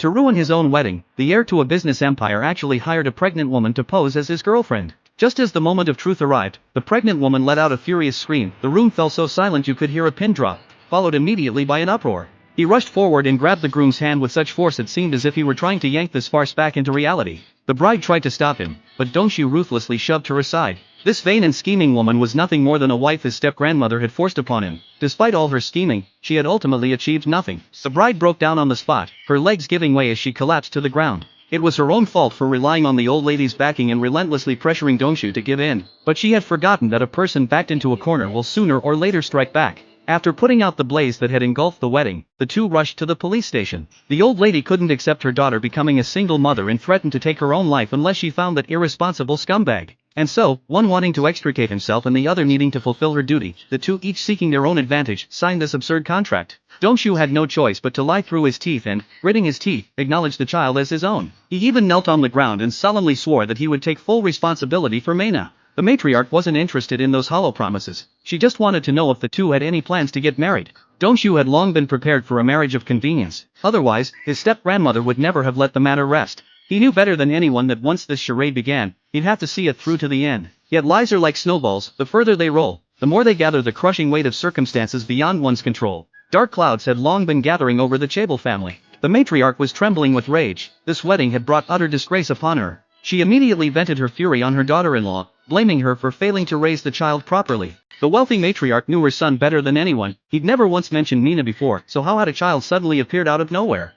To ruin his own wedding, the heir to a business empire actually hired a pregnant woman to pose as his girlfriend. Just as the moment of truth arrived, the pregnant woman let out a furious scream. The room fell so silent you could hear a pin drop, followed immediately by an uproar. He rushed forward and grabbed the groom's hand with such force it seemed as if he were trying to yank this farce back into reality. The bride tried to stop him, but Dongxiu ruthlessly shoved her aside. This vain and scheming woman was nothing more than a wife his step-grandmother had forced upon him. Despite all her scheming, she had ultimately achieved nothing. The bride broke down on the spot, her legs giving way as she collapsed to the ground. It was her own fault for relying on the old lady's backing and relentlessly pressuring Dongxiu to give in. But she had forgotten that a person backed into a corner will sooner or later strike back. After putting out the blaze that had engulfed the wedding, the two rushed to the police station. The old lady couldn't accept her daughter becoming a single mother and threatened to take her own life unless she found that irresponsible scumbag. And so, one wanting to extricate himself and the other needing to fulfill her duty, the two each seeking their own advantage, signed this absurd contract. Dongxiu had no choice but to lie through his teeth and, gritting his teeth, acknowledge the child as his own. He even knelt on the ground and solemnly swore that he would take full responsibility for Mena. The matriarch wasn't interested in those hollow promises. She just wanted to know if the two had any plans to get married. Dongxiu had long been prepared for a marriage of convenience. Otherwise, his step-grandmother would never have let the matter rest. He knew better than anyone that once this charade began, he'd have to see it through to the end. Yet lies are like snowballs, the further they roll, the more they gather the crushing weight of circumstances beyond one's control. Dark clouds had long been gathering over the chaebol family. The matriarch was trembling with rage. This wedding had brought utter disgrace upon her. She immediately vented her fury on her daughter-in-law, blaming her for failing to raise the child properly. The wealthy matriarch knew her son better than anyone. He'd never once mentioned Mina before, so how had a child suddenly appeared out of nowhere?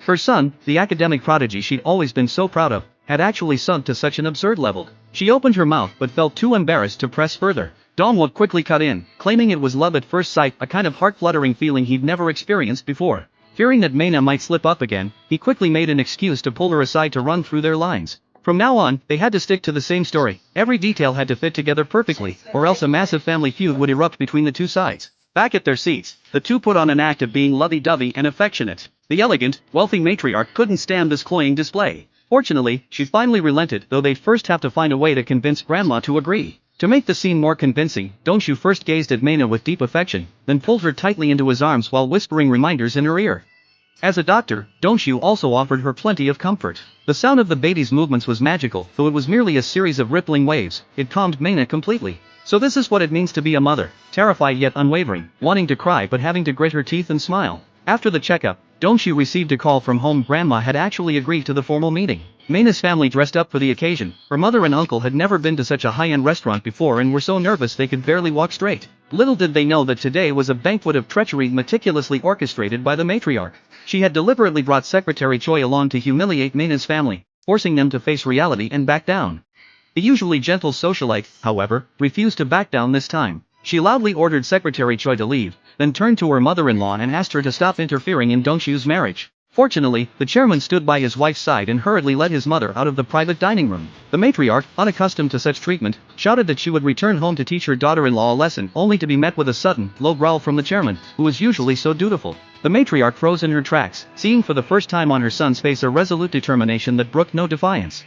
Her son, the academic prodigy she'd always been so proud of, had actually sunk to such an absurd level. She opened her mouth but felt too embarrassed to press further. Dongwook quickly cut in, claiming it was love at first sight, a kind of heart-fluttering feeling he'd never experienced before. Fearing that Mena might slip up again, he quickly made an excuse to pull her aside to run through their lines. From now on, they had to stick to the same story. Every detail had to fit together perfectly, or else a massive family feud would erupt between the two sides. Back at their seats, the two put on an act of being lovey-dovey and affectionate. The elegant, wealthy matriarch couldn't stand this cloying display. Fortunately, she finally relented, though they'd first have to find a way to convince Grandma to agree. To make the scene more convincing, Dongxiu first gazed at Mena with deep affection, then pulled her tightly into his arms while whispering reminders in her ear. As a doctor, Dongxiu also offered her plenty of comfort. The sound of the baby's movements was magical, though it was merely a series of rippling waves. It calmed Mena completely. So this is what it means to be a mother, terrified yet unwavering, wanting to cry but having to grit her teeth and smile. After the checkup, Dongxiu received a call from home. Grandma had actually agreed to the formal meeting. Mena's family dressed up for the occasion. Her mother and uncle had never been to such a high-end restaurant before and were so nervous they could barely walk straight. Little did they know that today was a banquet of treachery meticulously orchestrated by the matriarch. She had deliberately brought Secretary Choi along to humiliate Mena's family, forcing them to face reality and back down. The usually gentle socialite, however, refused to back down this time. She loudly ordered Secretary Choi to leave, then turned to her mother-in-law and asked her to stop interfering in Dongxiu's marriage. Fortunately, the chairman stood by his wife's side and hurriedly led his mother out of the private dining room. The matriarch, unaccustomed to such treatment, shouted that she would return home to teach her daughter-in-law a lesson, only to be met with a sudden, low growl from the chairman, who was usually so dutiful. The matriarch froze in her tracks, seeing for the first time on her son's face a resolute determination that brooked no defiance.